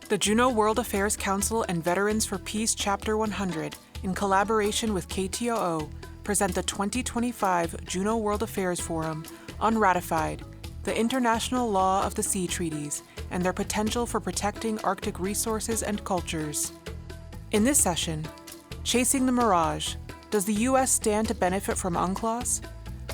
The Juneau World Affairs Council and Veterans for Peace Chapter 100, in collaboration with KTOO, present the 2025 Juneau World Affairs Forum, Unratified, the International Law of the Sea Treaties, and their potential for protecting Arctic resources and cultures. In this session, Chasing the Mirage, does the U.S. stand to benefit from UNCLOS?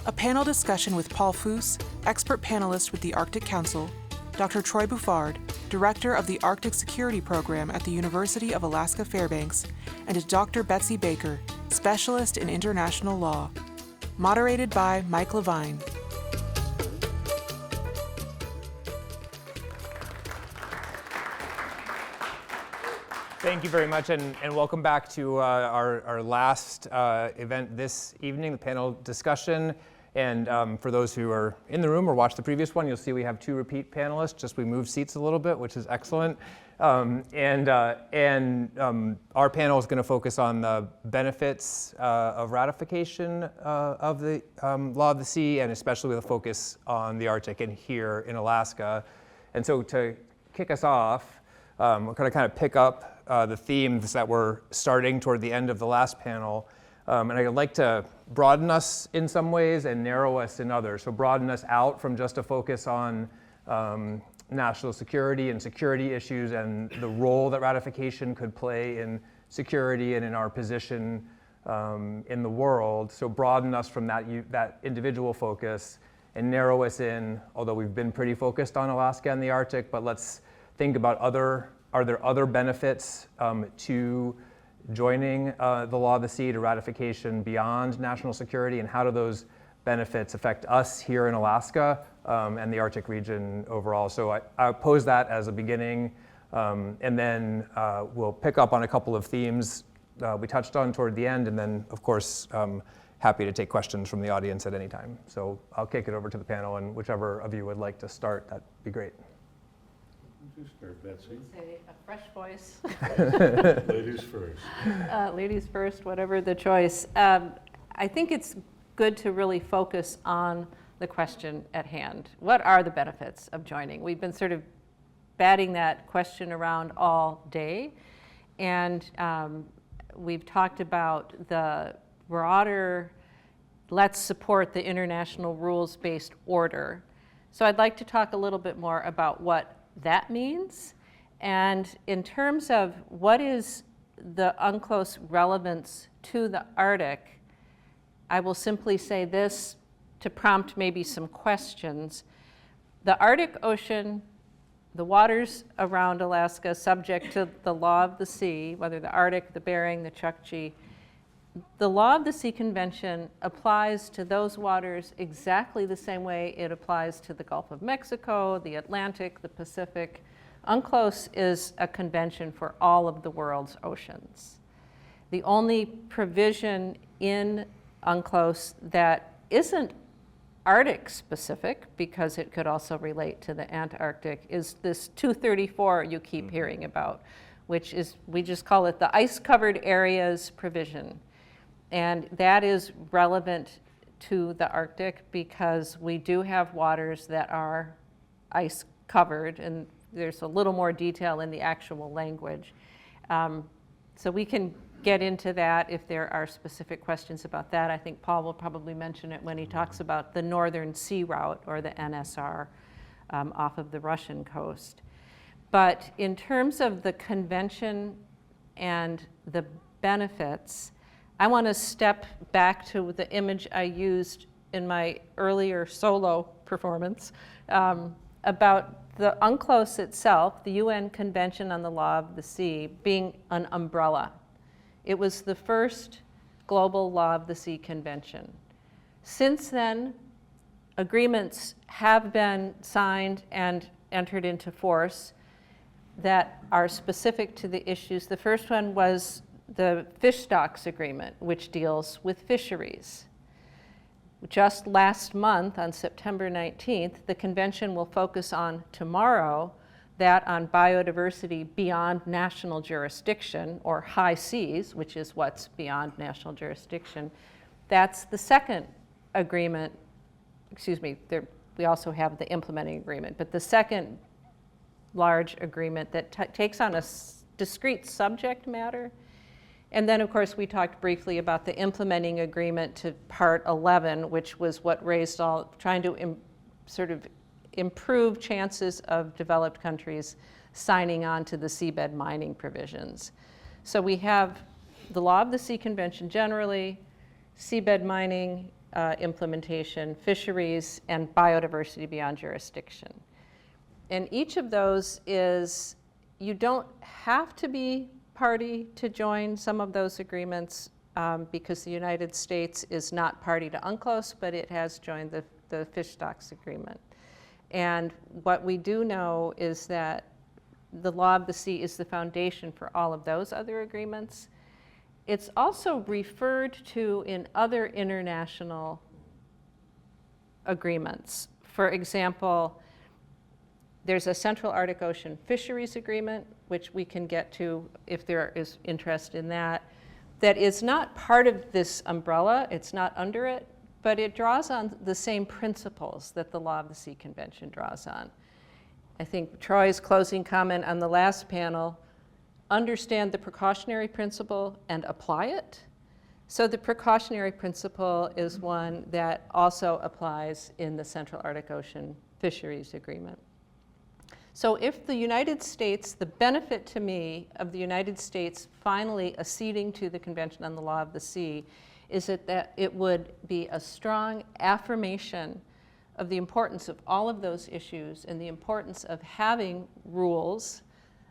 A panel discussion with Paul Fuhs, expert panelist with the Arctic Council, Dr. Troy Buffard, Director of the Arctic Security Program at the University of Alaska Fairbanks, and Dr. Betsy Baker, Specialist in International Law. Moderated by Mike Levine. Thank you very much, and welcome back to our last event this evening, the panel discussion. And for those who are in the room or watched the previous one, you'll see we have two repeat panelists, just we moved seats a little bit, which is excellent. Our panel is going to focus on the benefits of ratification of the Law of the Sea, and especially with a focus on the Arctic and here in Alaska. And so to kick us off, we're going to kind of pick up the themes that were starting toward the end of the last panel. And I'd like to broaden us in some ways and narrow us in others. So broaden us out from just a focus on national security and security issues and the role that ratification could play in security and in our position in the world. So broaden us from that individual focus and narrow us in, although we've been pretty focused on Alaska and the Arctic, but let's think about are there other benefits to joining the Law of the Sea to ratification beyond national security, and how do those benefits affect us here in Alaska and the Arctic region overall? So I pose that as a beginning, and then we'll pick up on a couple of themes we touched on toward the end, and then, of course, happy to take questions from the audience at any time. So I'll kick it over to the panel, and whichever of you would like to start, that'd be great. You start, Betsy. Say a fresh voice. Ladies first. Ladies first, whatever the choice. I think it's good to really focus on the question at hand. What are the benefits of joining? We've been sort of batting that question around all day, and we've talked about the broader, let's support the international rules-based order. So I'd like to talk a little bit more about what that means. And in terms of what is the UNCLOS relevance to the Arctic, I will simply say this to prompt maybe some questions. The Arctic Ocean, the waters around Alaska subject to the Law of the Sea, whether the Arctic, the Bering, the Chukchi, the Law of the Sea Convention applies to those waters exactly the same way it applies to the Gulf of Mexico, the Atlantic, the Pacific. UNCLOS is a convention for all of the world's oceans. The only provision in UNCLOS that isn't Arctic specific, because it could also relate to the Antarctic, is this 234 you keep hearing about, which is, we just call it the ice covered areas provision. And that is relevant to the Arctic because we do have waters that are ice covered, and there's a little more detail in the actual language. So we can get into that if there are specific questions about that. I think Paul will probably mention it when he talks about the Northern Sea Route, or the NSR, off of the Russian coast. But in terms of the convention and the benefits, I want to step back to the image I used in my earlier solo performance about the UNCLOS itself, the UN Convention on the Law of the Sea, being an umbrella. It was the first global Law of the Sea convention. Since then, agreements have been signed and entered into force that are specific to the issues. The first one was the Fish Stocks Agreement, which deals with fisheries. Just last month, on September 19th, the convention will focus on tomorrow that on biodiversity beyond national jurisdiction, or high seas, which is what's beyond national jurisdiction. That's the second agreement, we also have the implementing agreement, but the second large agreement that takes on a discrete subject matter. And then, of course, we talked briefly about the implementing agreement to Part 11, which was what raised all, trying to sort of improve chances of developed countries signing on to the seabed mining provisions. So we have the Law of the Sea Convention generally, seabed mining implementation, fisheries, and biodiversity beyond jurisdiction. And each of those is, you don't have to be party to join some of those agreements because the United States is not party to UNCLOS, but it has joined the fish stocks agreement. And what we do know is that the Law of the Sea is the foundation for all of those other agreements. It's also referred to in other international agreements. For example, there's a Central Arctic Ocean Fisheries Agreement, which we can get to if there is interest in that, that is not part of this umbrella, it's not under it, but it draws on the same principles that the Law of the Sea Convention draws on. I think Troy's closing comment on the last panel, understand the precautionary principle and apply it. So the precautionary principle is one that also applies in the Central Arctic Ocean Fisheries Agreement. So if the United States, the benefit to me of the United States finally acceding to the Convention on the Law of the Sea is that it would be a strong affirmation of the importance of all of those issues and the importance of having rules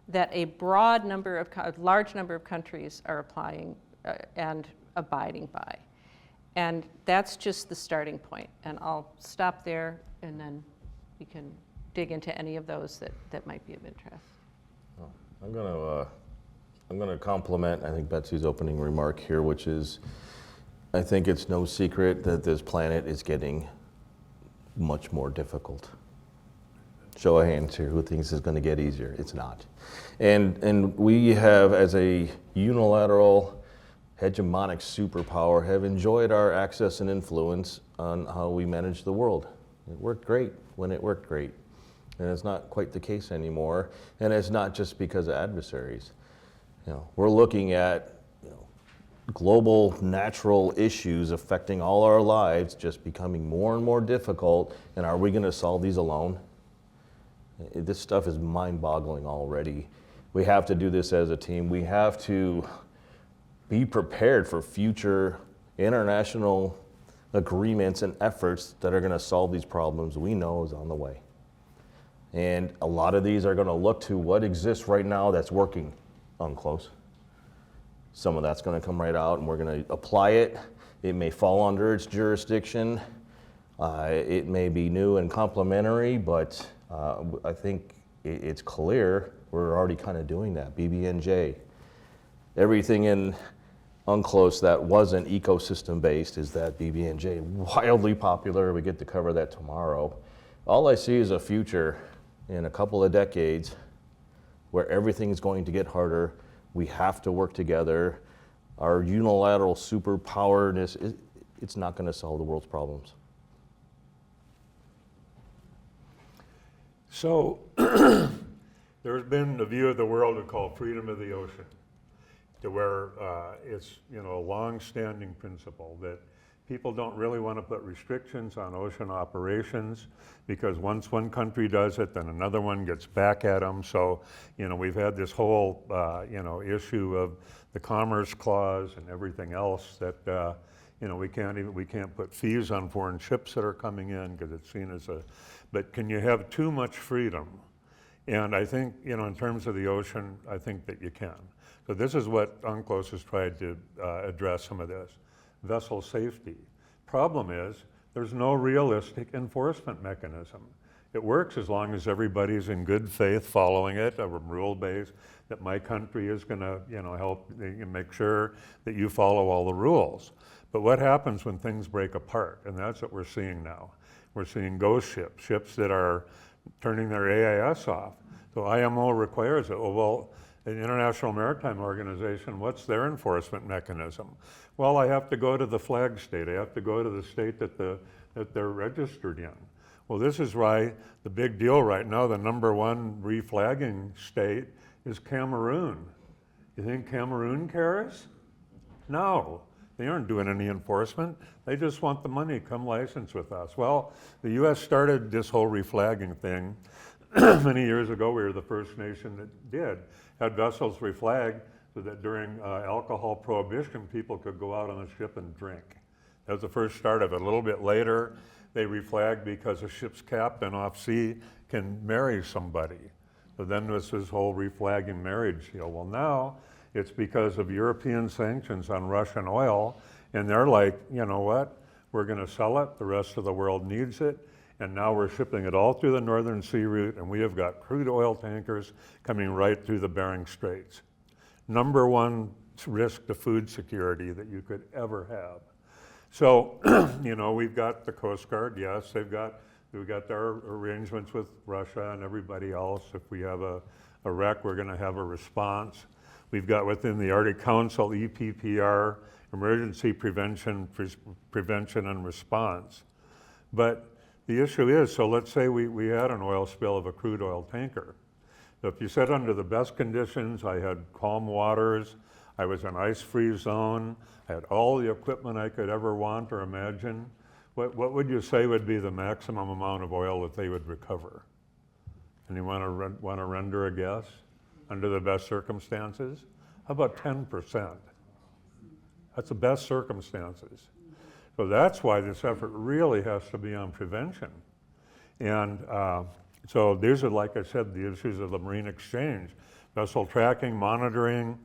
that a large number of countries are applying and abiding by. And that's just the starting point. And I'll stop there and then we can dig into any of those that might be of interest. I'm going to compliment, I think, Betsy's opening remark here, which is, I think it's no secret that this planet is getting much more difficult. Show of hands here, who thinks it's going to get easier? It's not. And we have, as a unilateral, hegemonic superpower, have enjoyed our access and influence on how we manage the world. It worked great when it worked great. And it's not quite the case anymore. And it's not just because of adversaries. We're looking at global natural issues affecting all our lives just becoming more and more difficult. And are we going to solve these alone? This stuff is mind-boggling already. We have to do this as a team. We have to be prepared for future international agreements and efforts that are going to solve these problems we know is on the way. And a lot of these are going to look to what exists right now that's working UNCLOS. Some of that's going to come right out and we're going to apply it. It may fall under its jurisdiction. It may be new and complementary, but I think it's clear we're already kind of doing that. BBNJ. Everything in UNCLOS that wasn't ecosystem-based is that BBNJ. Wildly popular. We get to cover that tomorrow. All I see is a future in a couple of decades where everything is going to get harder. We have to work together. Our unilateral superpowerness, it's not going to solve the world's problems. So there's been a view of the world we call freedom of the ocean, to where it's a long-standing principle that people don't really want to put restrictions on ocean operations because once one country does it, then another one gets back at them. So, we've had this whole, issue of the Commerce Clause and everything else that, we can't put fees on foreign ships that are coming in because it's seen as but can you have too much freedom? And I think, in terms of the ocean, I think that you can. So this is what UNCLOS has tried to address some of this. Vessel safety. Problem is, there's no realistic enforcement mechanism. It works as long as everybody's in good faith following it, a rule base, that my country is going to, help make sure that you follow all the rules. But what happens when things break apart? And that's what we're seeing now. We're seeing ghost ships that are turning their AIS off. So IMO requires it. Well, the International Maritime Organization, what's their enforcement mechanism? Well, I have to go to the flag state. I have to go to the state that they're registered in. Well, this is why the big deal right now, the #1 reflagging state is Cameroon. You think Cameroon cares? No, they aren't doing any enforcement. They just want the money, come license with us. Well, the US started this whole reflagging thing many years ago. We were the first nation that did, had vessels reflagged so that during alcohol prohibition, people could go out on the ship and drink. That was the first start of it. A little bit later, they reflagged because a ship's captain off sea can marry somebody. So then this whole reflagging marriage deal. Well, now it's because of European sanctions on Russian oil, and they're like, you know what? We're going to sell it. The rest of the world needs it. And now we're shipping it all through the Northern Sea route, and we have got crude oil tankers coming right through the Bering Straits. #1 risk to food security that you could ever have. So, you know, we've got the Coast Guard, yes, we've got our arrangements with Russia and everybody else. If we have a wreck, we're gonna have a response. We've got within the Arctic Council, EPPR, Emergency Prevention and Response. But the issue is, so let's say we had an oil spill of a crude oil tanker. So if you said under the best conditions, I had calm waters, I was in ice-free zone, I had all the equipment I could ever want or imagine, what would you say would be the maximum amount of oil that they would recover? And you want to render a guess under the best circumstances? How about 10%? That's the best circumstances. So that's why this effort really has to be on prevention. And so these are, like I said, the issues of the marine exchange, vessel tracking, monitoring,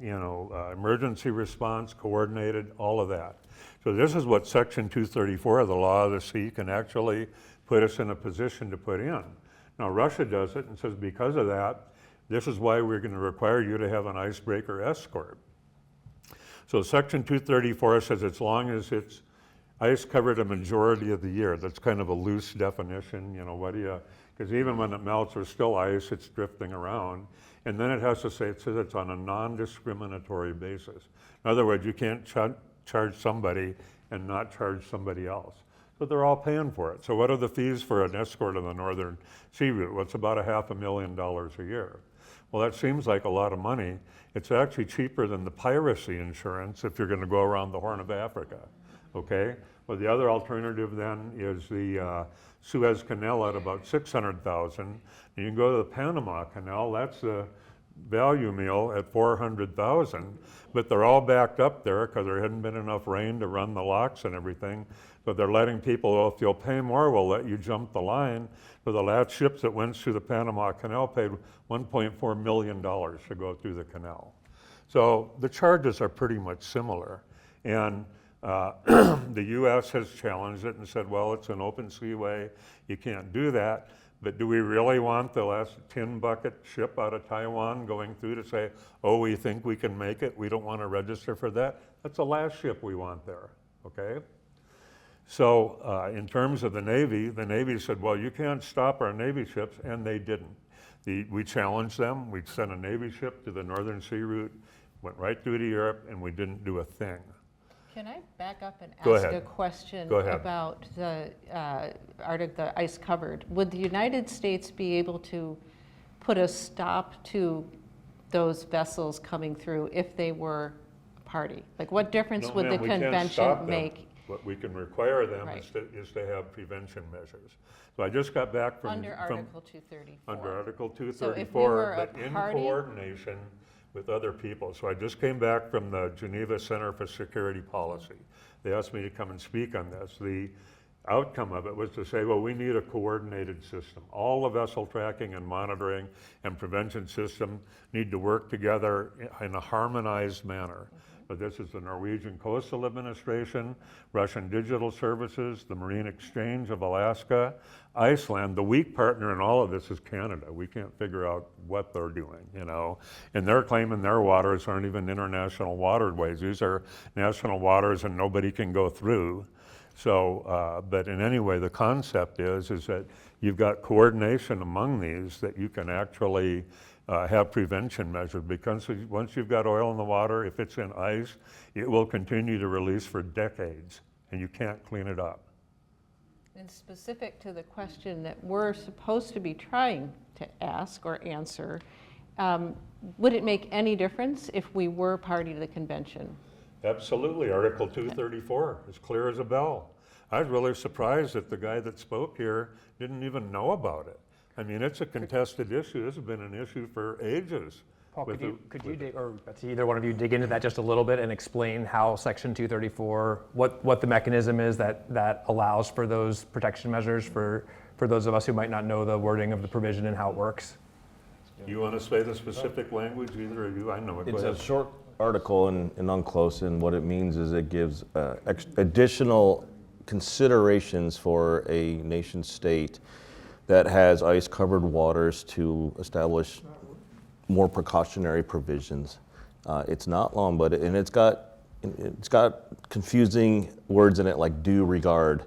emergency response, coordinated, all of that. So this is what Section 234 of the Law of the Sea can actually put us in a position to put in. Now Russia does it and says because of that, this is why we're going to require you to have an icebreaker escort. So Section 234 says as long as it's ice covered a majority of the year. That's kind of a loose definition, because even when it melts, there's still ice, it's drifting around. And then it has to say, it says it's on a non-discriminatory basis. In other words, you can't charge somebody and not charge somebody else. So they're all paying for it. So what are the fees for an escort on the Northern Sea route? Well, it's about $500,000 a year. Well, that seems like a lot of money. It's actually cheaper than the piracy insurance if you're going to go around the Horn of Africa, okay? Well, the other alternative then is the Suez Canal at about $600,000. You can go to the Panama Canal, that's the value meal at $400,000, but they're all backed up there because there hadn't been enough rain to run the locks and everything. But they're letting people, well, if you'll pay more, we'll let you jump the line. So the last ships that went through the Panama Canal paid $1.4 million to go through the canal. So the charges are pretty much similar. And the US has challenged it and said, well, it's an open seaway, you can't do that. But do we really want the last tin bucket ship out of Taiwan going through to say, oh, we think we can make it, we don't want to register for that? That's the last ship we want there, okay? So in terms of the Navy said, well, you can't stop our Navy ships, and they didn't. We challenged them, we sent a Navy ship to the Northern Sea route, went right through to Europe, and we didn't do a thing. Can I back up and Go ask ahead. a question Go ahead. about the Arctic, the ice covered? Would the United States be able to put a stop to those vessels coming through if they were a party? Like what difference No, would ma'am, the we can't convention stop them. make? What we can require them Right. is to have prevention measures. So I just got back from Under Article 234. Under Article So if we 234, were a but in party- coordination with other people. So I just came back from the Geneva Center for Security Policy. They asked me to come and speak on this. The outcome of it was to say, well, we need a coordinated system. All the vessel tracking and monitoring and prevention system need to work together in a harmonized manner. But this is the Norwegian Coastal Administration, Russian Digital Services, the Marine Exchange of Alaska, Iceland. The weak partner in all of this is Canada. We can't figure out what they're doing, And they're claiming their waters aren't even international waterways. These are national waters and nobody can go through. So, but in any way, the concept is that you've got coordination among these that you can actually have prevention measures, because once you've got oil in the water, if it's in ice, it will continue to release for decades, and you can't clean it up. And specific to the question that we're supposed to be trying to ask or answer, would it make any difference if we were party to the convention? Absolutely. Article 234 is clear as a bell. I was really surprised that the guy that spoke here didn't even know about it. I mean, it's a contested issue. This has been an issue for ages. Paul, could you dig, or Betsy, either one of you dig into that just a little bit and explain how Section 234, what the mechanism is that allows for those protection measures for those of us who might not know the wording of the provision and how it works? You want to say the specific language, either of you? I know it. Go It's ahead. a short article in UNCLOS, and what it means is it gives additional considerations for a nation state that has ice-covered waters to establish more precautionary provisions. It's not long, but it's got confusing words in it like due regard,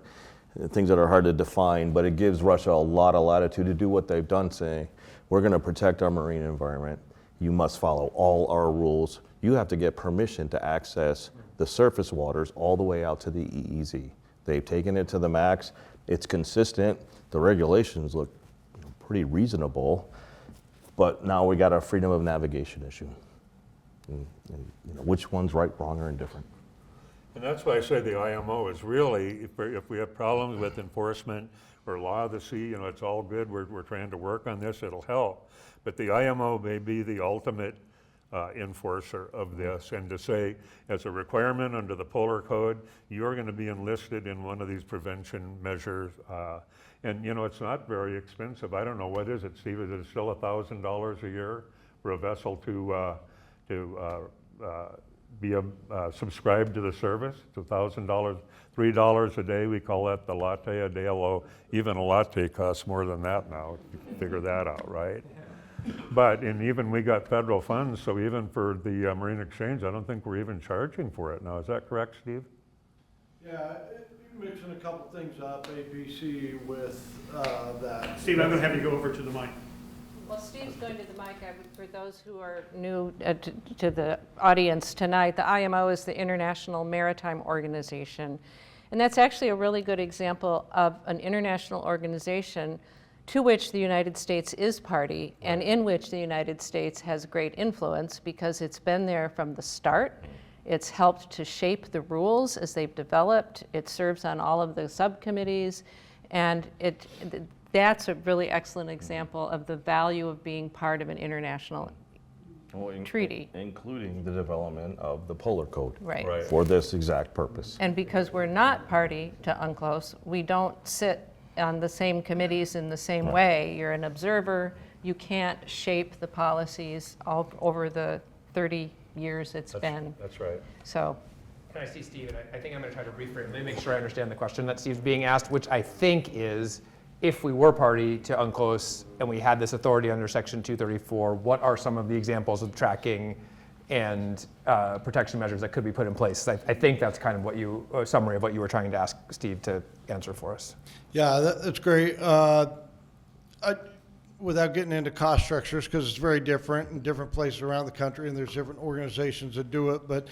things that are hard to define, but it gives Russia a lot of latitude to do what they've done, saying, we're going to protect our marine environment. You must follow all our rules. You have to get permission to access the surface waters all the way out to the EEZ. They've taken it to the max. It's consistent. The regulations look pretty reasonable. But now we got a freedom of navigation issue. And which one's right, wrong, or indifferent? And that's why I say the IMO is really, if we have problems with enforcement or law of the sea, it's all good. We're trying to work on this. It'll help. But the IMO may be the ultimate enforcer of this, and to say, as a requirement under the Polar Code, you're going to be enlisted in one of these prevention measures. And it's not very expensive. I don't know, what is it, Steve? Is it still $1,000 a year for a vessel to be subscribed to the service? It's $1,000, $3 a day. We call that the latte a day, although even a latte costs more than that now. You can figure that out, right? But even we got federal funds, so even for the Marine Exchange, I don't think we're even charging for it now. Is that correct, Steve? Yeah, you're mixing a couple things up, ABC with that. Steve, I'm going to have you go over to the mic. Well, Steve's going to the mic. For those who are new to the audience tonight, the IMO is the International Maritime Organization. And that's actually a really good example of an international organization to which the United States is party, and in which the United States has great influence because it's been there from the start. It's helped to shape the rules as they've developed. It serves on all of the subcommittees, and that's a really excellent example of the value of being part of an international treaty. Including the development of the Polar Code. Right. For this exact purpose. And because we're not party to UNCLOS, we don't sit on the same committees in the same way. You're an observer. You can't shape the policies all over the 30 years it's been. That's right. So. Can I see Steve? And I think I'm going to try to reframe. Let me make sure I understand the question that Steve's being asked, which I think is, if we were party to UNCLOS and we had this authority under Section 234, what are some of the examples of tracking and protection measures that could be put in place? I think that's kind of a summary of what you were trying to ask Steve to answer for us. Yeah, that's great. Without getting into cost structures, because it's very different in different places around the country, and there's different organizations that do it. But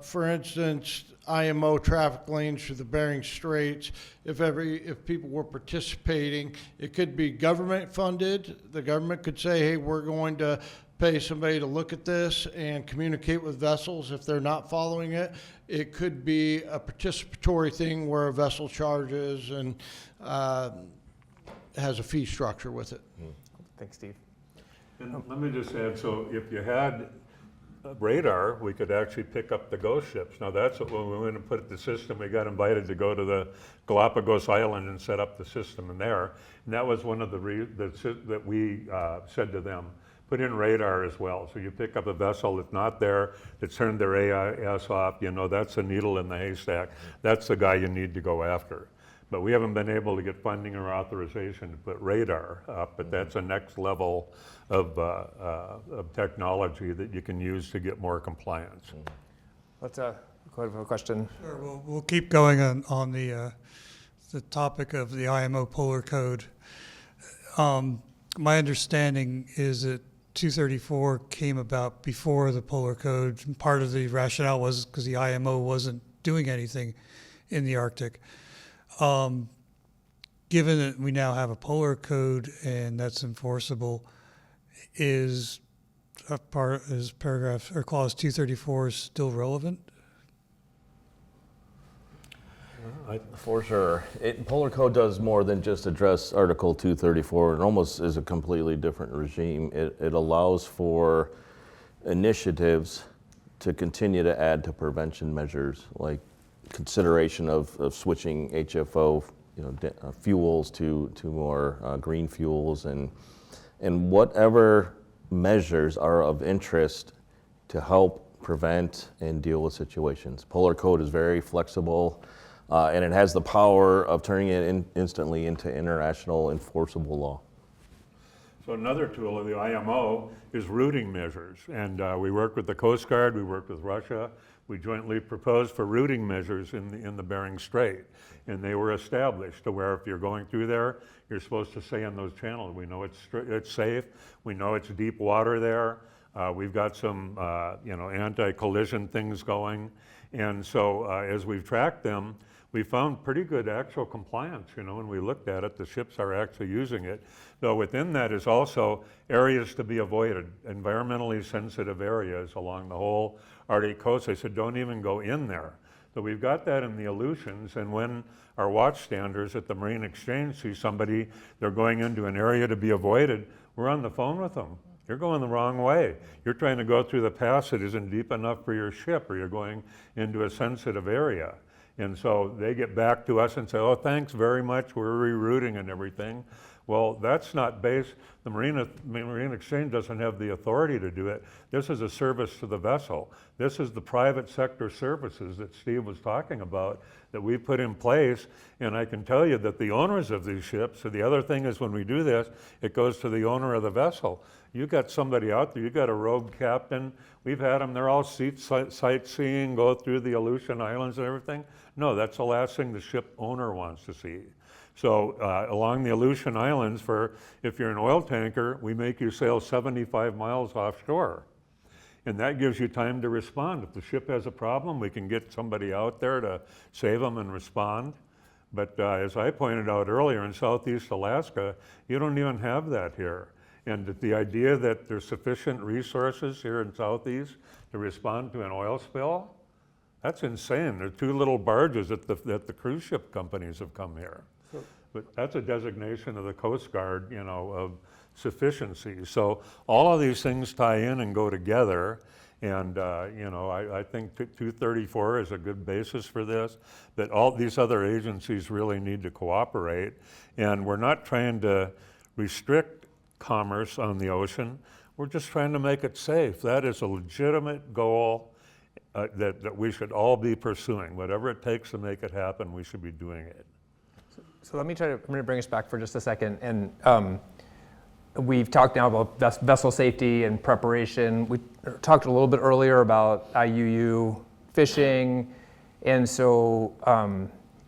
for instance, IMO traffic lanes through the Bering Straits, if people were participating, it could be government funded. The government could say, hey, we're going to pay somebody to look at this and communicate with vessels if they're not following it. It could be a participatory thing where a vessel charges and has a fee structure with it. Thanks, Steve. And let me just add, so if you had radar, we could actually pick up the ghost ships. Now that's what, when we went and put the system, we got invited to go to the Galapagos Island and set up the system in there. And that was one of that we said to them, put in radar as well. So you pick up a vessel that's not there, that's turned their AIS off, that's a needle in the haystack. That's the guy you need to go after. But we haven't been able to get funding or authorization to put radar up, but that's a next level of technology that you can use to get more compliance. Let's go ahead with a question. Sure, we'll keep going on the topic of the IMO Polar Code. My understanding is that 234 came about before the Polar Code. Part of the rationale was because the IMO wasn't doing anything in the Arctic. given that we now have a polar code and that's enforceable, is paragraph or clause 234 still relevant? For sure. Polar Code does more than just address Article 234. It almost is a completely different regime. It allows for initiatives to continue to add to prevention measures, like consideration of switching HFO fuels to more green fuels, and whatever measures are of interest to help prevent and deal with situations. Polar Code is very flexible. And it has the power of turning it instantly into international enforceable law. So another tool of the IMO is routing measures. And we work with the Coast Guard, we work with Russia. We jointly proposed for routing measures in the Bering Strait. And they were established to where if you're going through there, you're supposed to stay in those channels. We know it's safe. We know it's deep water there. We've got some anti-collision things going. And so as we've tracked them, we found pretty good actual compliance. When we looked at it, the ships are actually using it. Though within that is also areas to be avoided, environmentally sensitive areas along the whole Arctic coast. They said, don't even go in there. So we've got that in the Aleutians, and when our watchstanders at the Marine Exchange see somebody, they're going into an area to be avoided, we're on the phone with them. You're going the wrong way. You're trying to go through the pass that isn't deep enough for your ship, or you're going into a sensitive area. And so they get back to us and say, oh, thanks very much, we're rerouting and everything. Well, that's not based, the Marine Exchange doesn't have the authority to do it. This is a service to the vessel. This is the private sector services that Steve was talking about that we put in place. And I can tell you that the owners of these ships, so the other thing is when we do this, it goes to the owner of the vessel. You got somebody out there, you got a rogue captain. We've had them, they're all sightseeing, go through the Aleutian Islands and everything. No, that's the last thing the ship owner wants to see. So along the Aleutian Islands, if you're an oil tanker, we make you sail 75 miles offshore. And that gives you time to respond. If the ship has a problem, we can get somebody out there to save them and respond. But as I pointed out earlier, in Southeast Alaska, you don't even have that here. And the idea that there's sufficient resources here in Southeast to respond to an oil spill, that's insane. There are 2 little barges that the cruise ship companies have come here. But that's a designation of the Coast Guard, of sufficiency. So all of these things tie in and go together. And, I think 234 is a good basis for this, that all these other agencies really need to cooperate. And we're not trying to restrict commerce on the ocean. We're just trying to make it safe. That is a legitimate goal that we should all be pursuing. Whatever it takes to make it happen, we should be doing it. So I'm going to bring us back for just a second. And we've talked now about vessel safety and preparation. We talked a little bit earlier about IUU fishing. And so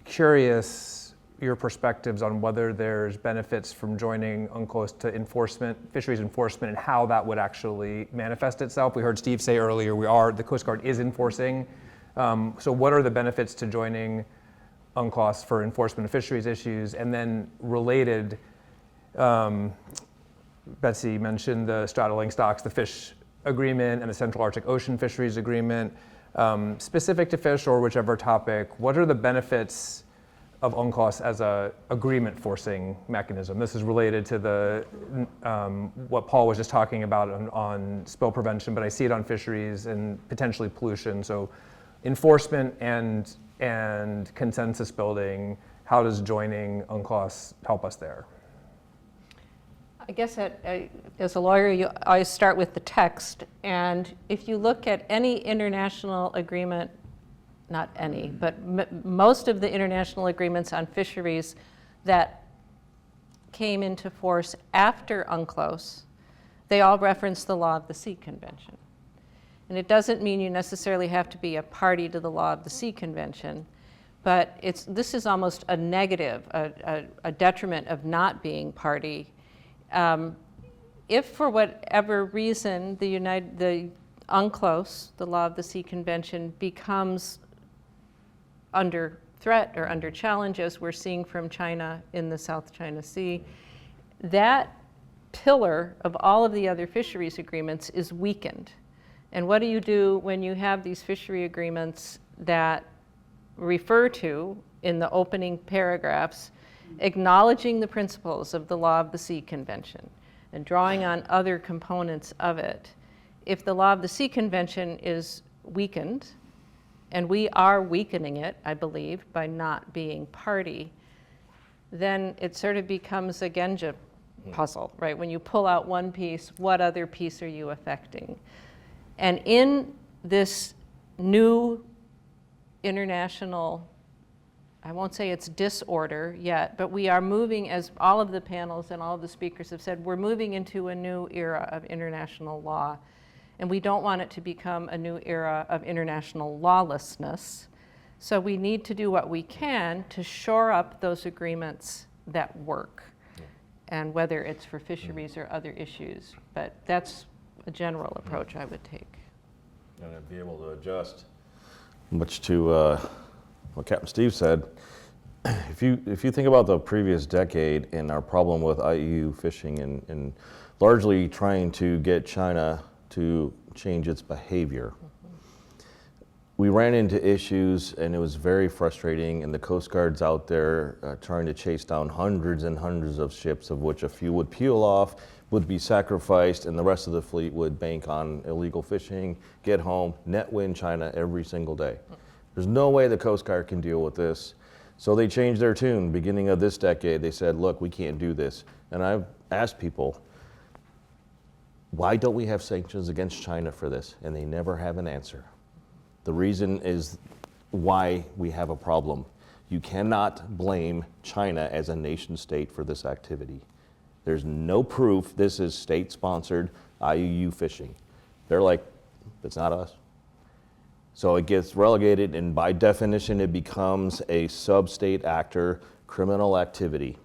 curious your perspectives on whether there's benefits from joining UNCLOS to fisheries enforcement, and how that would actually manifest itself. We heard Steve say earlier, the Coast Guard is enforcing. So what are the benefits to joining UNCLOS for enforcement of fisheries issues? And then related, Betsy mentioned the straddling stocks, the fish agreement and the Central Arctic Ocean Fisheries Agreement. Specific to fish or whichever topic, what are the benefits of UNCLOS as a agreement forcing mechanism? This is related to what Paul was just talking about on spill prevention, but I see it on fisheries and potentially pollution. So enforcement and consensus building, how does joining UNCLOS help us there? I guess as a lawyer, you always start with the text. And if you look at any international agreement, not any, but most of the international agreements on fisheries that came into force after UNCLOS, they all reference the Law of the Sea Convention. And it doesn't mean you necessarily have to be a party to the Law of the Sea Convention, but this is almost a negative, a detriment of not being party. If for whatever reason the UNCLOS, the Law of the Sea Convention, becomes under threat or under challenge, as we're seeing from China in the South China Sea, that pillar of all of the other fisheries agreements is weakened. And what do you do when you have these fishery agreements that refer to, in the opening paragraphs, acknowledging the principles of the Law of the Sea Convention and drawing on other components of it? If the Law of the Sea Convention is weakened, and we are weakening it, I believe, by not being party, then it sort of becomes a Genja puzzle, right? When you pull out one piece, what other piece are you affecting? And in this new international, I won't say it's disorder yet, but we are moving, as all of the panels and all of the speakers have said, we're moving into a new era of international law. And we don't want it to become a new era of international lawlessness. So we need to do what we can to shore up those agreements that work. And whether it's for fisheries or other issues. But that's a general approach I would take. And to be able to adjust, much to what Captain Steve said, if you think about the previous decade and our problem with IUU fishing and largely trying to get China to change its behavior, we ran into issues and it was very frustrating, and the Coast Guard's out there trying to chase down hundreds and hundreds of ships, of which a few would peel off, would be sacrificed, and the rest of the fleet would bank on illegal fishing, get home, net win China every single day. There's no way the Coast Guard can deal with this. So they changed their tune. Beginning of this decade, they said, look, we can't do this. And I've asked people, why don't we have sanctions against China for this? And they never have an answer. The reason is why we have a problem. You cannot blame China as a nation state for this activity. There's no proof this is state-sponsored IUU fishing. They're like, it's not us. So it gets relegated, and by definition, it becomes a sub-state actor criminal activity.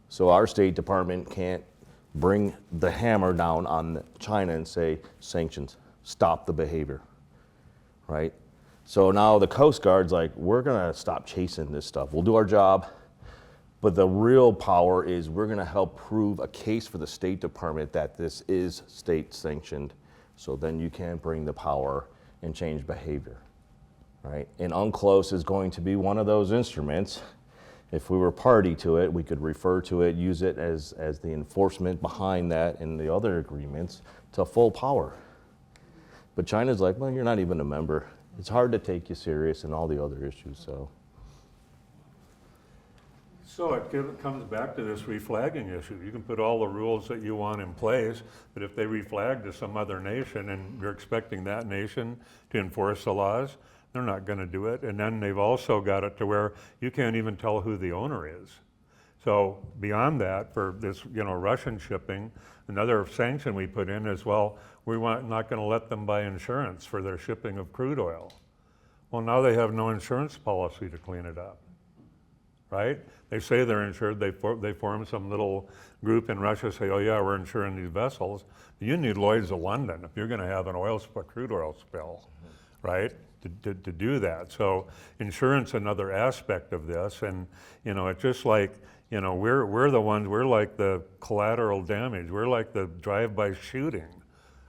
So our State Department can't bring the hammer down on China and say, sanctions, stop the behavior, right? So now the Coast Guard's like, we're gonna stop chasing this stuff. We'll do our job, but the real power is we're gonna help prove a case for the State Department that this is state sanctioned, so then you can bring the power and change behavior, right? And UNCLOS is going to be one of those instruments. If we were party to it, we could refer to it, use it as the enforcement behind that and the other agreements to full power. But China's like, well, you're not even a member. It's hard to take you serious and all the other issues, so. So it comes back to this reflagging issue. You can put all the rules that you want in place, but if they reflag to some other nation and you're expecting that nation to enforce the laws, they're not going to do it. And then they've also got it to where you can't even tell who the owner is. So beyond that, for this, Russian shipping, another sanction we put in is, well, not going to let them buy insurance for their shipping of crude oil. Well, now they have no insurance policy to clean it up, right? They say they're insured. They form some little group in Russia, say, oh yeah, we're insuring these vessels. You need Lloyd's of London if you're going to have a crude oil spill, right? To do that. So insurance, another aspect of this, and it's just like, we're the ones, we're like the collateral damage. We're like the drive-by shooting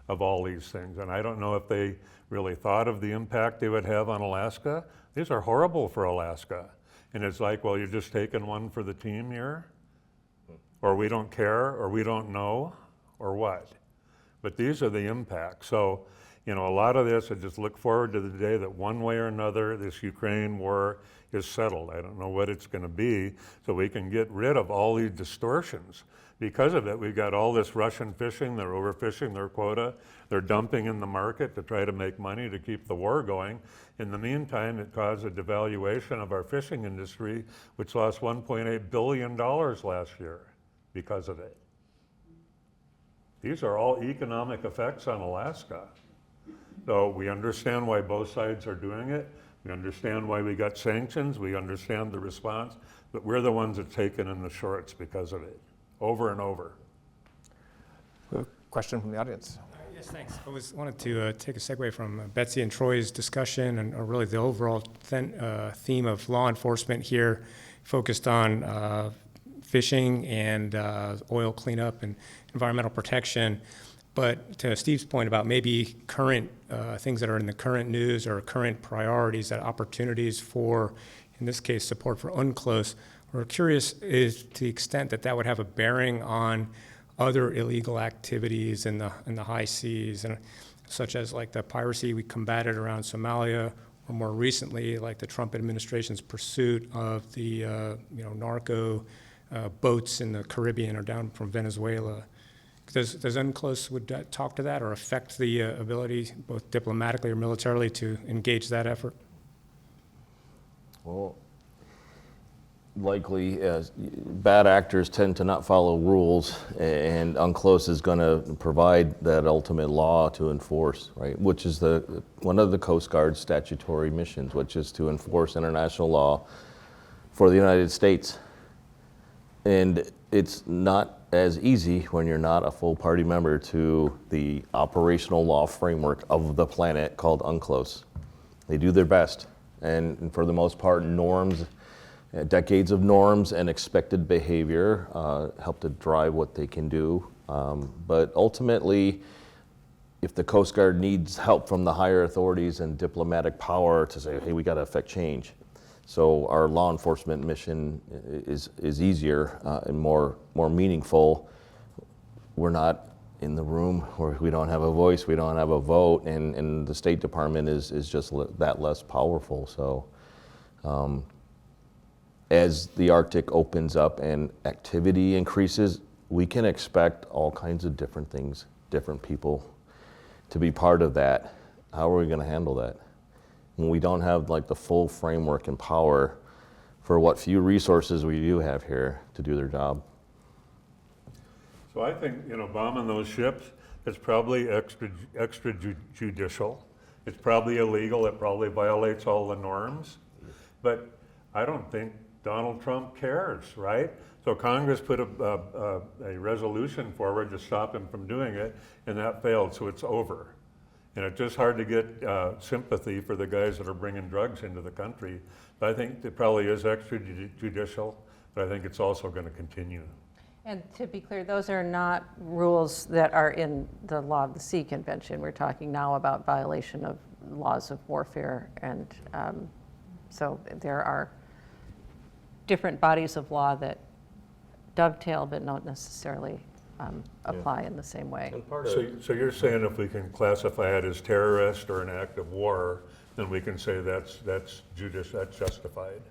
of all these things. And I don't know if they really thought of the impact they would have on Alaska. These are horrible for Alaska. And it's like, well, you're just taking one for the team here, or we don't care, or we don't know, or what? But these are the impacts. So, a lot of this, I just look forward to the day that one way or another, this Ukraine war is settled. I don't know what it's going to be, so we can get rid of all these distortions. Because of it, we've got all this Russian fishing, they're overfishing their quota, they're dumping in the market to try to make money to keep the war going. In the meantime, it caused a devaluation of our fishing industry, which lost $1.8 billion last year because of it. These are all economic effects on Alaska. So we understand why both sides are doing it. We understand why we got sanctions. We understand the response, but we're the ones that are taken in the shorts because of it, over and over. Question from the audience. Yes, thanks. Wanted to take a segue from Betsy and Troy's discussion and really the overall theme of law enforcement here, focused on fishing and oil cleanup and environmental protection. But to Steve's point about maybe current things that are in the current news or current priorities, that opportunities for, in this case, support for UNCLOS, we're curious is to the extent that that would have a bearing on other illegal activities in the high seas, and such as like the piracy we combated around Somalia, or more recently, like the Trump administration's pursuit of the narco boats in the Caribbean or down from Venezuela. Does UNCLOS, would that talk to that or affect the ability, both diplomatically or militarily, to engage that effort? Well, likely, bad actors tend to not follow rules, and UNCLOS is going to provide that ultimate law to enforce, right? Which is one of the Coast Guard's statutory missions, which is to enforce international law for the United States. And it's not as easy when you're not a full party member to the operational law framework of the planet called UNCLOS. They do their best, and for the most part, norms, decades of norms and expected behavior help to drive what they can do. But ultimately, if the Coast Guard needs help from the higher authorities and diplomatic power to say, hey, we got to affect change. So our law enforcement mission is easier and more meaningful. We're not in the room where we don't have a voice, we don't have a vote, and the State Department is just that less powerful. So as the Arctic opens up and activity increases, we can expect all kinds of different things, different people to be part of that. How are we going to handle that when we don't have like the full framework and power for what few resources we do have here to do their job? So I think, bombing those ships is probably extrajudicial. It's probably illegal. It probably violates all the norms. But I don't think Donald Trump cares, right? So Congress put a resolution forward to stop him from doing it, and that failed, so it's over. And it's just hard to get sympathy for the guys that are bringing drugs into the country. But I think it probably is extrajudicial, but I think it's also going to continue. And to be clear, those are not rules that are in the Law of the Sea Convention. We're talking now about violation of laws of warfare, and so there are different bodies of law that dovetail but don't necessarily apply in the same way. So you're saying if we can classify it as terrorist or an act of war, then we can say that's justified?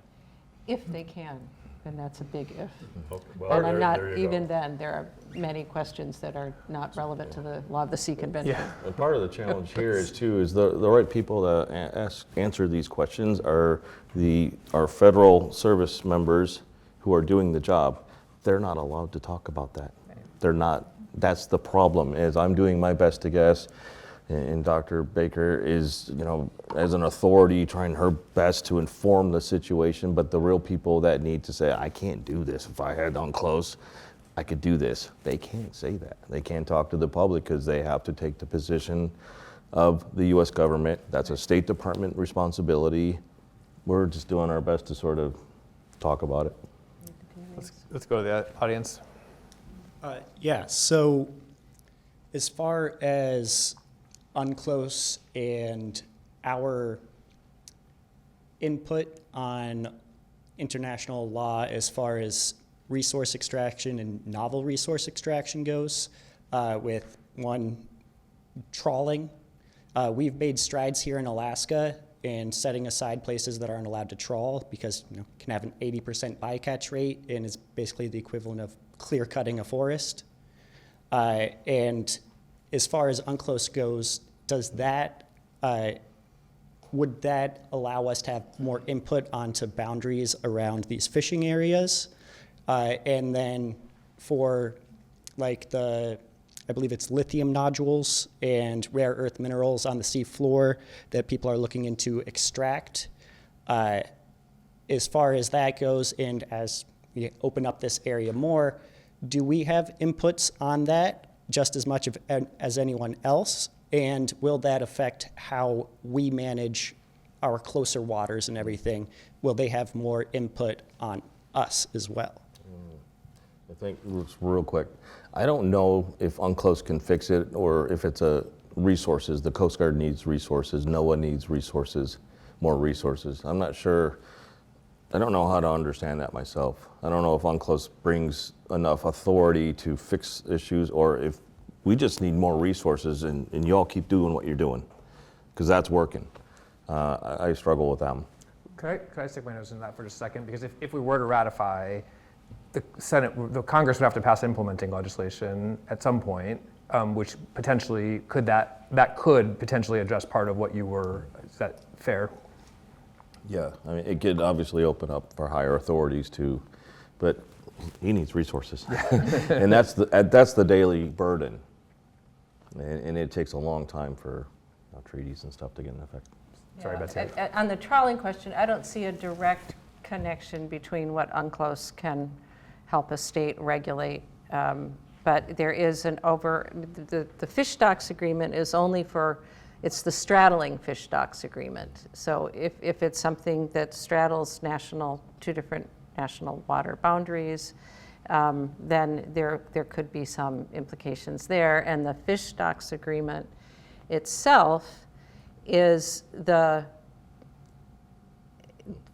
If they can, and that's a big if. Okay, well, And I'm not, there you even go. then, there are many questions that are not relevant to the Law of the Sea Convention. Yeah. And part of the challenge here is the right people to answer these questions are our federal service members who are doing the job. They're not allowed to talk about that. They're not. That's the problem. Is I'm doing my best to guess, and Dr. Baker is, as an authority, trying her best to inform the situation. But the real people that need to say, I can't do this. If I had UNCLOS, I could do this. They can't say that. They can't talk to the public because they have to take the position of the U.S. government. That's a State Department responsibility. We're just doing our best to sort of talk about it. Let's go to the audience. Yeah, so as far as UNCLOS and our input on international law as far as resource extraction and novel resource extraction goes, with trawling, we've made strides here in Alaska in setting aside places that aren't allowed to trawl because can have an 80% bycatch rate and is basically the equivalent of clear cutting a forest. And as far as UNCLOS goes, would that allow us to have more input onto boundaries around these fishing areas? And then for I believe it's lithium nodules and rare earth minerals on the sea floor that people are looking into extract. As far as that goes, and as we open up this area more, do we have inputs on that? just as much as anyone else? And will that affect how we manage our closer waters and everything? Will they have more input on us as well? I think, real quick, I don't know if UNCLOS can fix it or if it's resources. The Coast Guard needs resources, NOAA needs resources, more resources. I'm not sure, I don't know how to understand that myself. I don't know if UNCLOS brings enough authority to fix issues or if we just need more resources and y'all keep doing what you're doing, because that's working. I struggle with them. Can I stick my nose in that for just a second? Because if we were to ratify, the Congress would have to pass implementing legislation at some point, which potentially could potentially address part of what you were. Is that fair? Yeah, I mean, it could obviously open up for higher authorities too, but he needs resources, and that's the daily burden, and it takes a long time for treaties and stuff to get in effect. Sorry, Betsy. On the trawling question, I don't see a direct connection between what UNCLOS can help a state regulate, but there is the fish stocks agreement is only it's the straddling fish stocks agreement. So if it's something that straddles two different national water boundaries, then there could be some implications there. And the fish stocks agreement itself is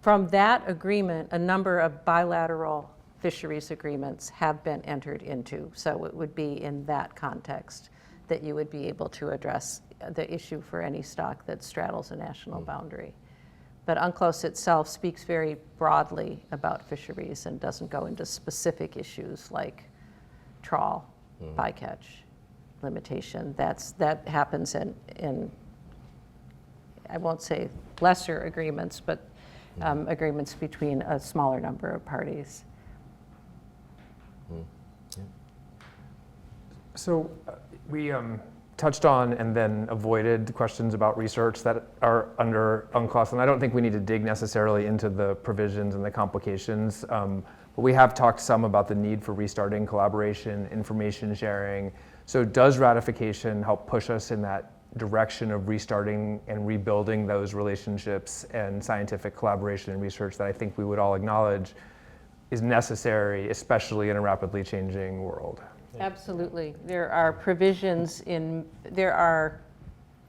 from that agreement, a number of bilateral fisheries agreements have been entered into. So it would be in that context that you would be able to address the issue for any stock that straddles a national boundary. But UNCLOS itself speaks very broadly about fisheries and doesn't go into specific issues like trawl, bycatch, limitation. That happens in I won't say lesser agreements, but agreements between a smaller number of parties. So we touched on and then avoided questions about research that are under UNCLOS, and I don't think we need to dig necessarily into the provisions and the complications, but we have talked some about the need for restarting collaboration, information sharing. So does ratification help push us in that direction of restarting and rebuilding those relationships and scientific collaboration and research that I think we would all acknowledge is necessary, especially in a rapidly changing world? Absolutely. There are provisions there are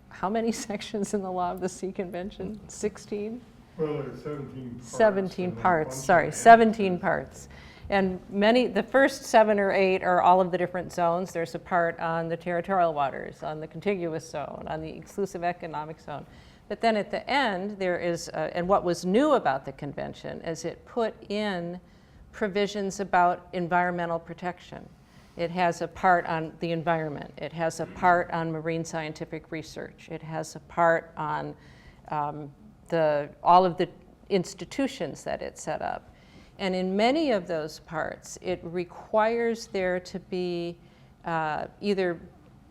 how many sections in the Law of the Sea Convention? 16? Well, there's 17 parts. 17 parts, sorry, 17 parts. And the first 7 or 8 are all of the different zones. There's a part on the territorial waters, on the contiguous zone, on the exclusive economic zone. But then at the end, there is, and what was new about the convention is it put in provisions about environmental protection. It has a part on the environment. It has a part on marine scientific research. It has a part on all of the institutions that it set up. And in many of those parts, it requires there to be either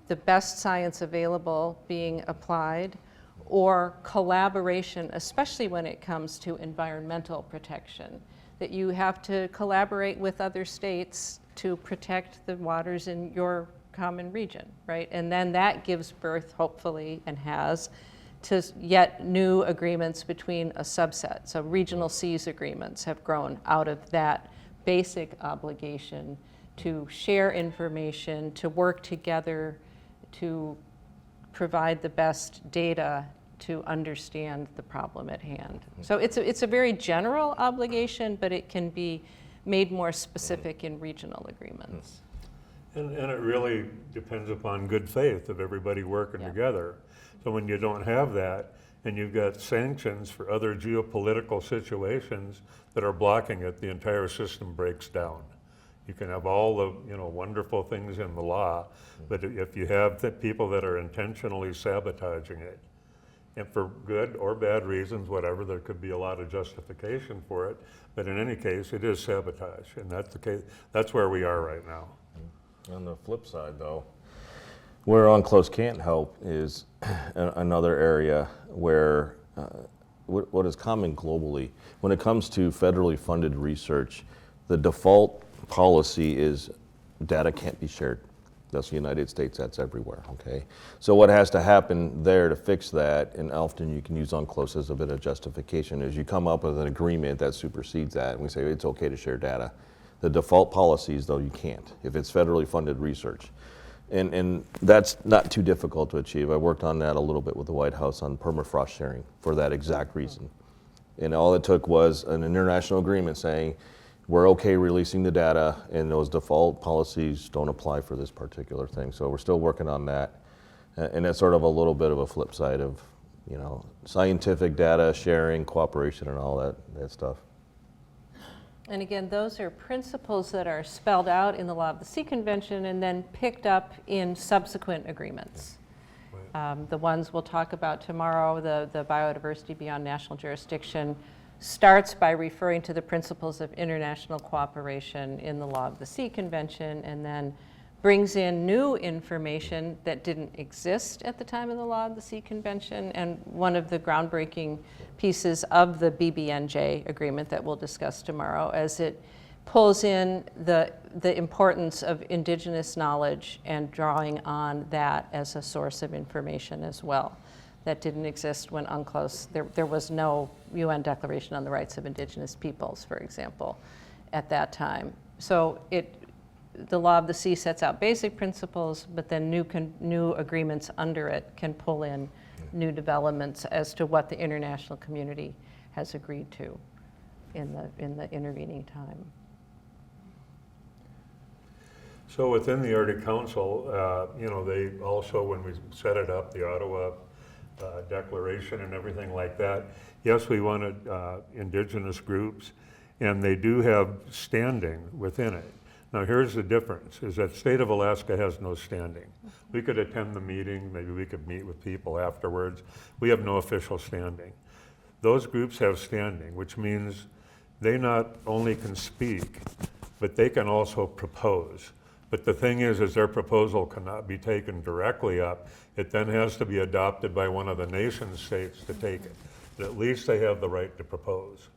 the best science available being applied or collaboration, especially when it comes to environmental protection, that you have to collaborate with other states to protect the waters in your common region, right? And then that gives birth, hopefully, and has, to yet new agreements between a subset. So regional seas agreements have grown out of that basic obligation to share information, to work together, to provide the best data to understand the problem at hand. So it's a very general obligation, but it can be made more specific in regional agreements. And it really depends upon good faith of everybody working together. So when you don't have that, and you've got sanctions for other geopolitical situations that are blocking it, the entire system breaks down. You can have all the wonderful things in the law, but if you have the people that are intentionally sabotaging it, and for good or bad reasons, whatever, there could be a lot of justification for it, but in any case, it is sabotage, and that's the case. That's where we are right now. On the flip side, though, where UNCLOS can't help is another area where what is common globally. When it comes to federally funded research, the default policy is data can't be shared. That's the United States, that's everywhere, okay? So what has to happen there to fix that, and often you can use UNCLOS as a bit of justification, is you come up with an agreement that supersedes that, and we say it's okay to share data. The default policies, though, you can't, if it's federally funded research. And that's not too difficult to achieve. I worked on that a little bit with the White House on permafrost sharing for that exact reason. And all it took was an international agreement saying, we're okay releasing the data, and those default policies don't apply for this particular thing. So we're still working on that. And that's sort of a little bit of a flip side of, you know, scientific data sharing, cooperation, and all that stuff. And again, those are principles that are spelled out in the Law of the Sea Convention and then picked up in subsequent agreements. The ones we'll talk about tomorrow, the biodiversity beyond national jurisdiction, starts by referring to the principles of international cooperation in the Law of the Sea Convention, and then brings in new information that didn't exist at the time of the Law of the Sea Convention. And one of the groundbreaking pieces of the BBNJ agreement that we'll discuss tomorrow, as it pulls in the importance of indigenous knowledge and drawing on that as a source of information as well. That didn't exist when UNCLOS, there was no UN Declaration on the Rights of Indigenous Peoples, for example, at that time. So the Law of the Sea sets out basic principles, but then new agreements under it can pull in new developments as to what the international community has agreed to in the intervening time. So within the Arctic Council, you know, they also, when we set it up, the Ottawa Declaration and everything like that, yes, we wanted indigenous groups, and they do have standing within it. Now here's the difference, is that state of Alaska has no standing. We could attend the meeting, maybe we could meet with people afterwards. We have no official standing. Those groups have standing, which means they not only can speak, but they can also propose. But the thing is their proposal cannot be taken directly up. It then has to be adopted by one of the nation states to take it. But at least they have the right to propose.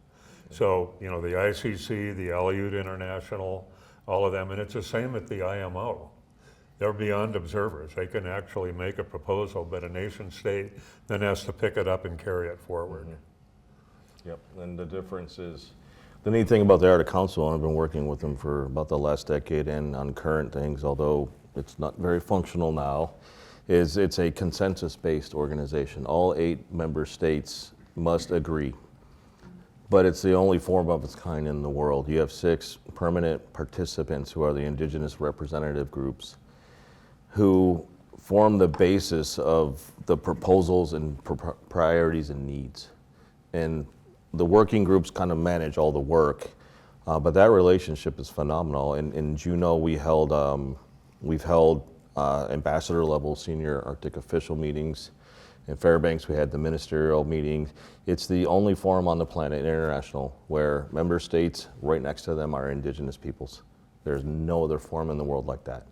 So, you know, the ICC, the Aleut International, all of them, and it's the same at the IMO. They're beyond observers. They can actually make a proposal, but a nation state then has to pick it up and carry it forward. Yep, and the difference is, the neat thing about the Arctic Council, and I've been working with them for about the last decade and on current things, although it's not very functional now, is it's a consensus-based organization. All 8 member states must agree. But it's the only form of its kind in the world. You have 6 permanent participants who are the indigenous representative groups who form the basis of the proposals and priorities and needs. And the working groups kind of manage all the work, but that relationship is phenomenal. In Juneau, we've held ambassador level senior Arctic official meetings. In Fairbanks, we had the ministerial meeting. It's the only forum on the planet, international, where member states right next to them are indigenous peoples. There's no other forum in the world like that,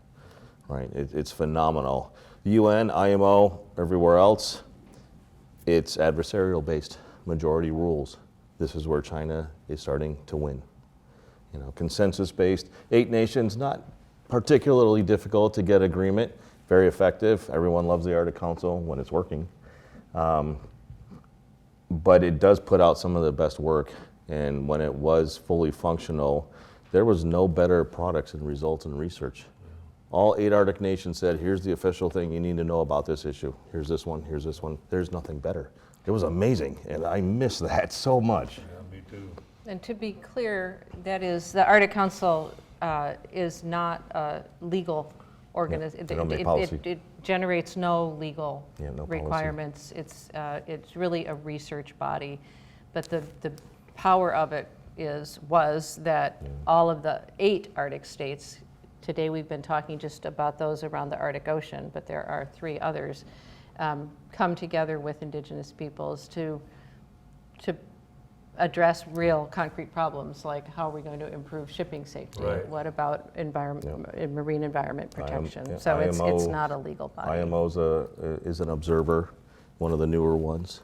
right? It's phenomenal. UN, IMO, everywhere else, it's adversarial based, majority rules. This is where China is starting to win. You know, consensus based, 8 nations, not particularly difficult to get agreement, very effective. Everyone loves the Arctic Council when it's working. But it does put out some of the best work, and when it was fully functional, there was no better products and results in research. All 8 Arctic nations said, here's the official thing you need to know about this issue. Here's this one, here's this one. There's nothing better. It was amazing, and I miss that so much. Yeah, me too. And to be clear, that is, the Arctic Council is not a legal organization. they don't make policy. It generates no legal no requirements. It's really a research body, but the power of it was that all of the 8 Arctic states, today we've been talking just about those around the Arctic Ocean, but there are 3 others, come together with indigenous peoples to address real concrete problems, like how are we going to improve shipping safety? Right. What about marine environment protection? So IMO, it's not a legal body. IMO is an observer, one of the newer ones,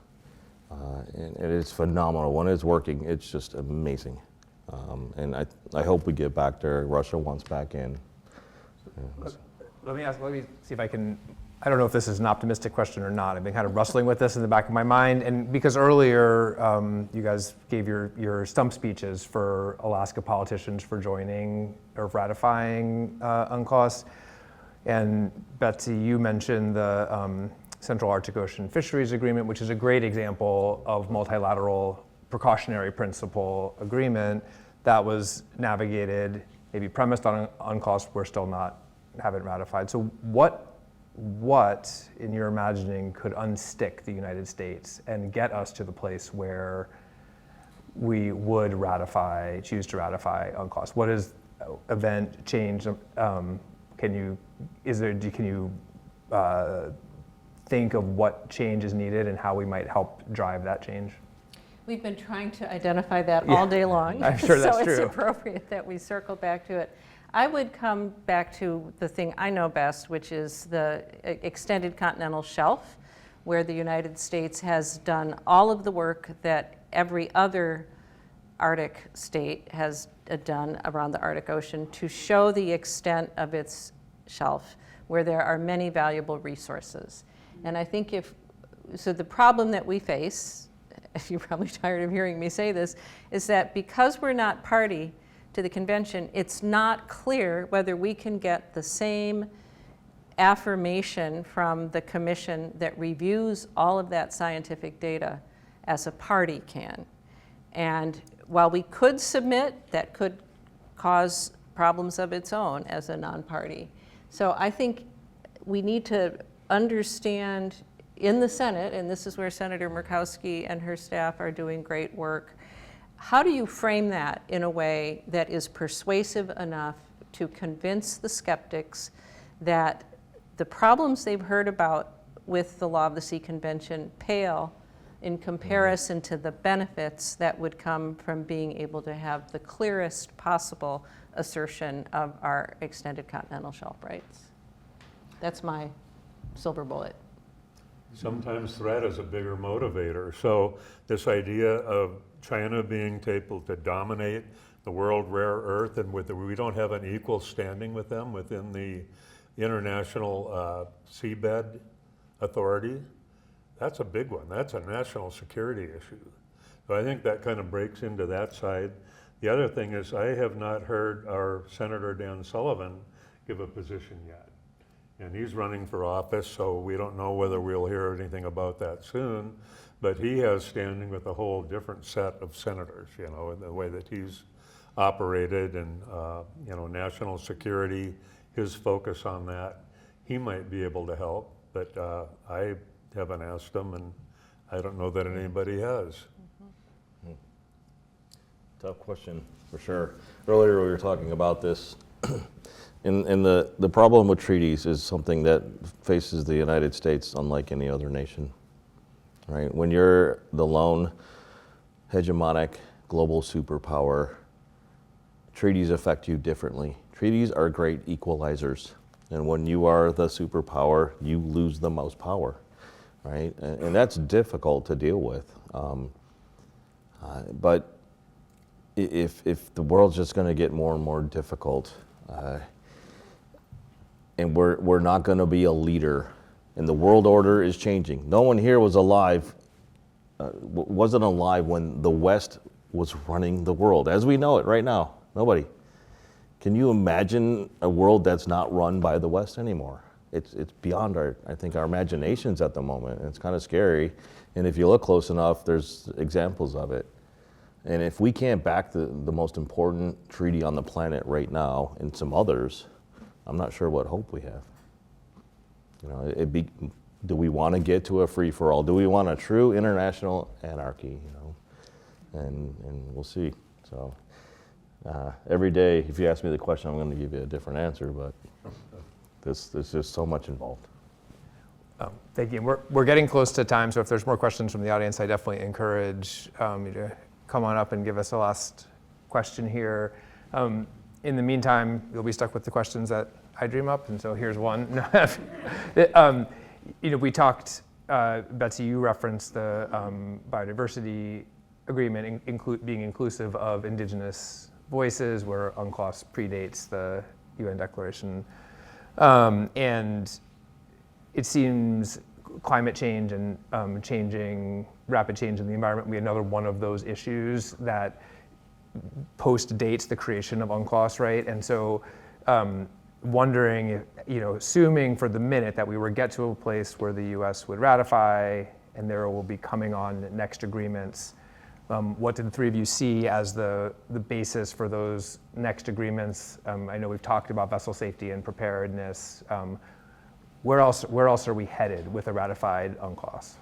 and it's phenomenal. When it's working, it's just amazing. And I hope we get back there. Russia wants back in. let me see if I can, I don't know if this is an optimistic question or not. I've been kind of wrestling with this in the back of my mind. And because earlier you guys gave your stump speeches for Alaska politicians for joining or ratifying UNCLOS. And Betsy, you mentioned the Central Arctic Ocean Fisheries Agreement, which is a great example of multilateral precautionary principle agreement that was navigated, maybe premised on UNCLOS, we're still haven't ratified. So what in your imagining could unstick the United States and get us to the place where we would choose to ratify UNCLOS? What is event change? Can you think of what change is needed and how we might help drive that change? We've been trying to identify that all day long. I'm sure that's so true. it's appropriate that we circle back to it. I would come back to the thing I know best, which is the extended continental shelf, where the United States has done all of the work that every other Arctic state has done around the Arctic Ocean to show the extent of its shelf, where there are many valuable resources. And I think the problem that we face, you're probably tired of hearing me say this, is that because we're not party to the convention, it's not clear whether we can get the same affirmation from the commission that reviews all of that scientific data as a party can. And while we could submit, that could cause problems of its own as a non-party. So I think we need to understand in the Senate, and this is where Senator Murkowski and her staff are doing great work, how do you frame that in a way that is persuasive enough to convince the skeptics that the problems they've heard about with the Law of the Sea Convention pale in comparison to the benefits that would come from being able to have the clearest possible assertion of our extended continental shelf rights? That's my silver bullet. Sometimes threat is a bigger motivator. So this idea of China being able to dominate the world rare earth, and we don't have an equal standing with them within the International Seabed Authority, that's a big one. That's a national security issue. So I think that kind of breaks into that side. The other thing is I have not heard our Senator Dan Sullivan give a position yet. And he's running for office, so we don't know whether we'll hear anything about that soon. But he has standing with a whole different set of senators, you know, in the way that he's operated and, you know, national security, his focus on that. He might be able to help, but I haven't asked him, and I don't know that anybody has. Tough question, for sure. Earlier we were talking about this. And the problem with treaties is something that faces the United States unlike any other nation, right? When you're the lone hegemonic global superpower, treaties affect you differently. Treaties are great equalizers. And when you are the superpower, you lose the most power, right? And that's difficult to deal with. But if the world's just going to get more and more difficult, and we're not going to be a leader, and the world order is changing. No one here was alive, wasn't alive when the West was running the world as we know it right now. Nobody. Can you imagine a world that's not run by the West anymore? It's beyond our imaginations at the moment. It's kind of scary. And if you look close enough, there's examples of it. And if we can't back the most important treaty on the planet right now and some others, I'm not sure what hope we have. You know, do we want to get to a free-for-all? Do we want a true international anarchy? You know, and we'll see. So every day, if you ask me the question, I'm going to give you a different answer. But there's just so much involved. Thank you. We're getting close to time, so if there's more questions from the audience, I definitely encourage you to come on up and give us a last question here. In the meantime, you'll be stuck with the questions that I dream up, and so here's one. You know, we talked, Betsy, you referenced the biodiversity agreement being inclusive of indigenous voices, where UNCLOS predates the UN Declaration And it seems climate change and rapid change in the environment will be another one of those issues that post-dates the creation of UNCLOS, right? And so wondering if, assuming for the minute that we were get to a place where the US would ratify and there will be coming on next agreements, what did the three of you see as the basis for those next agreements? I know we've talked about vessel safety and preparedness. Where else are we headed with a ratified UNCLOS?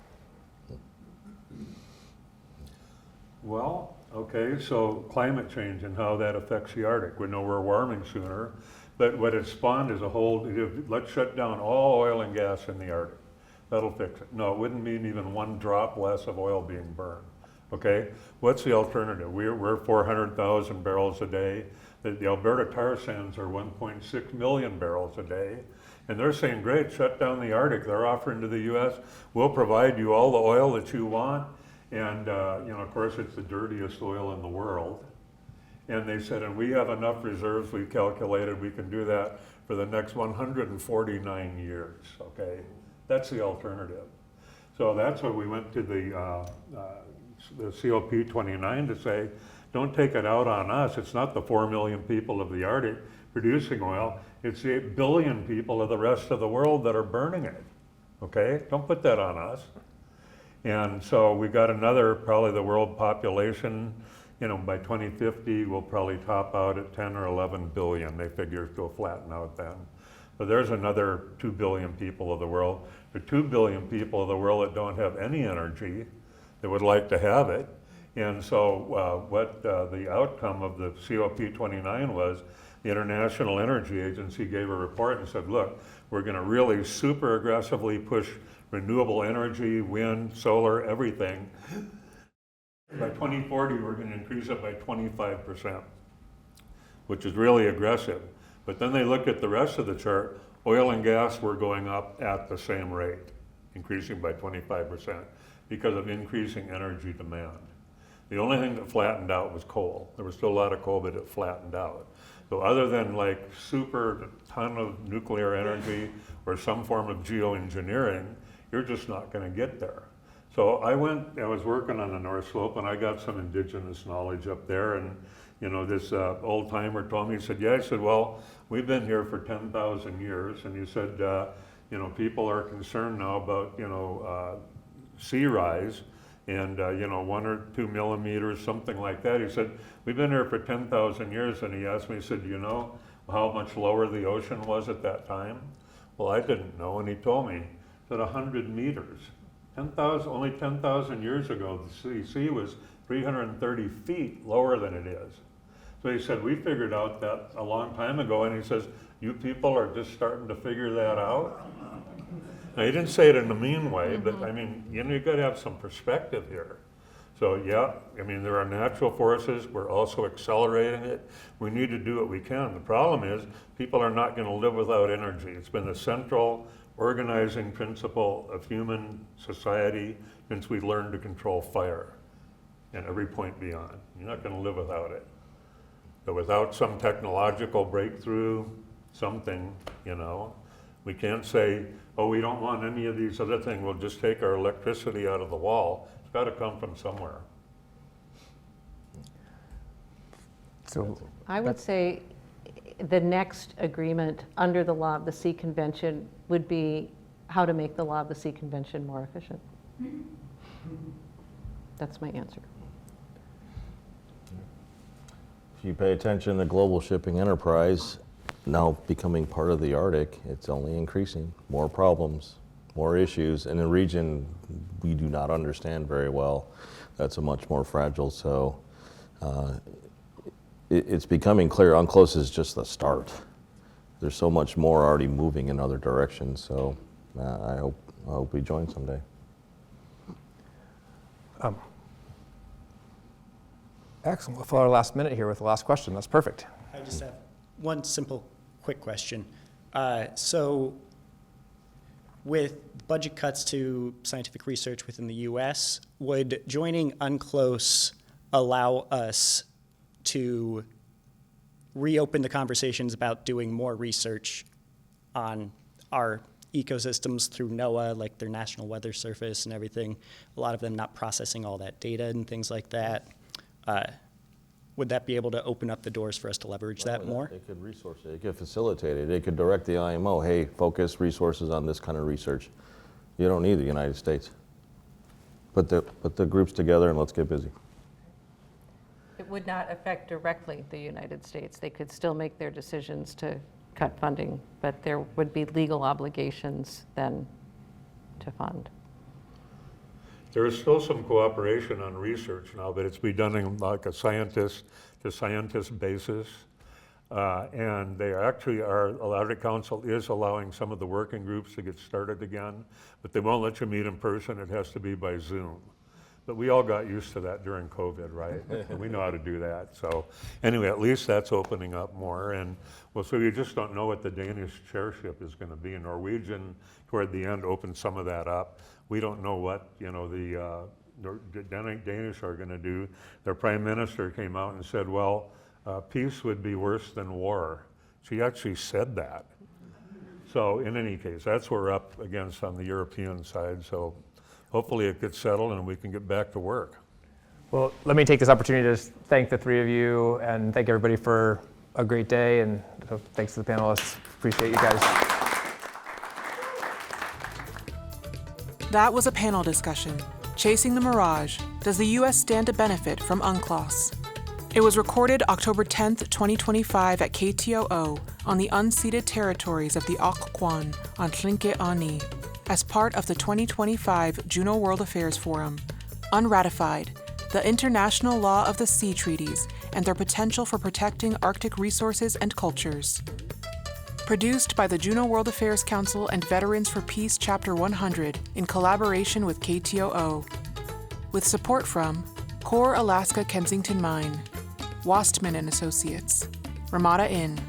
Well, okay, so climate change and how that affects the Arctic. We know we're warming sooner, but what it spawned is a whole, let's shut down all oil and gas in the Arctic. That'll fix it. No, it wouldn't mean even one drop less of oil being burned. Okay, what's the alternative? We're 400,000 barrels a day. The Alberta tar sands are 1.6 million barrels a day. And they're saying, great, shut down the Arctic. They're offering to the US, we'll provide you all the oil that you want. And of course, it's the dirtiest oil in the world. And they said, and we have enough reserves, we've calculated we can do that for the next 149 years, okay? That's the alternative. So that's why we went to the COP29 to say, don't take it out on us. It's not the 4 million people of the Arctic producing oil. It's the 8 billion people of the rest of the world that are burning it, okay? Don't put that on us. And so we got another, probably the world population, by 2050, we'll probably top out at 10 or 11 billion. They figure it'll flatten out then. But there's another 2 billion people of the world. There are 2 billion people of the world that don't have any energy, that would like to have it. And so what the outcome of the COP29 was, the International Energy Agency gave a report and said, look, we're going to really super aggressively push renewable energy, wind, solar, everything. By 2040, we're going to increase it by 25%, which is really aggressive. But then they looked at the rest of the chart. Oil and gas were going up at the same rate, increasing by 25% because of increasing energy demand. The only thing that flattened out was coal. There was still a lot of coal, but it flattened out. So other than like super ton of nuclear energy or some form of geoengineering, you're just not going to get there. So I was working on the North Slope and I got some indigenous knowledge up there, and this old timer told me, he said, yeah, I said, well, we've been here for 10,000 years, and he said, people are concerned now about, sea rise and, 1 or 2 millimeters, something like that. He said, we've been here for 10,000 years, and he asked me, he said, do you know how much lower the ocean was at that time? Well, I didn't know, and he told me, he said 100 meters. Only 10,000 years ago, the sea was 330 feet lower than it is. So he said, we figured out that a long time ago, and he says, you people are just starting to figure that out? Now, he didn't say it in a mean way, but I mean, you've got to have some perspective here. So yeah, there are natural forces. We're also accelerating it. We need to do what we can. The problem is people are not going to live without energy. It's been the central organizing principle of human society since we learned to control fire and every point beyond. You're not going to live without it. But without some technological breakthrough, something, we can't say, oh, we don't want any of these other things. We'll just take our electricity out of the wall. It's got to come from somewhere. So I would say the next agreement under the Law of the Sea Convention would be how to make the Law of the Sea Convention more efficient. That's my answer. If you pay attention to global shipping enterprise, now becoming part of the Arctic, it's only increasing. More problems, more issues. In a region we do not understand very well, that's a much more fragile. So it's becoming clear UNCLOS is just the start. There's so much more already moving in other directions. So I hope we join someday. Excellent. We'll fill our last minute here with the last question. That's perfect. I just have one simple, quick question. So with budget cuts to scientific research within the U.S., would joining UNCLOS allow us to reopen the conversations about doing more research on our ecosystems through NOAA, like their National Weather Service and everything, a lot of them not processing all that data and things like that. Would that be able to open up the doors for us to leverage that more? They could resource it, they could facilitate it, they could direct the IMO, hey, focus resources on this kind of research. You don't need the United States. Put the groups together and let's get busy. It would not affect directly the United States. They could still make their decisions to cut funding, but there would be legal obligations then to fund. There is still some cooperation on research now, but it's be done in like a scientist-to-scientist basis. And they actually are, Atlantic Council is allowing some of the working groups to get started again, but they won't let you meet in person. It has to be by Zoom. But we all got used to that during COVID, right? And we know how to do that. So anyway, at least that's opening up more. And well, so you just don't know what the Danish chairship is going to be. Norwegian, toward the end, opened some of that up. We don't know what, you know, the Danish are going to do. Their prime minister came out and said, well, peace would be worse than war. She actually said that. So in any case, that's what we're up against on the European side. So hopefully it gets settled and we can get back to work. Well, let me take this opportunity to just thank the three of you and thank everybody for a great day, and thanks to the panelists. Appreciate you guys. That was a panel discussion, Chasing the Mirage, Does the U.S. Stand to Benefit from UNCLOS? It was recorded October 10th, 2025 at KTOO on the unceded territories of the Occoquan on Tlingit-Ani as part of the 2025 Juneau World Affairs Forum, Unratified, the International Law of the Sea Treaties and Their Potential for Protecting Arctic Resources and Cultures. Produced by the Juneau World Affairs Council and Veterans for Peace Chapter 100 in collaboration with KTOO. With support from Core Alaska Kensington Mine, Wastman & Associates, Ramada Inn,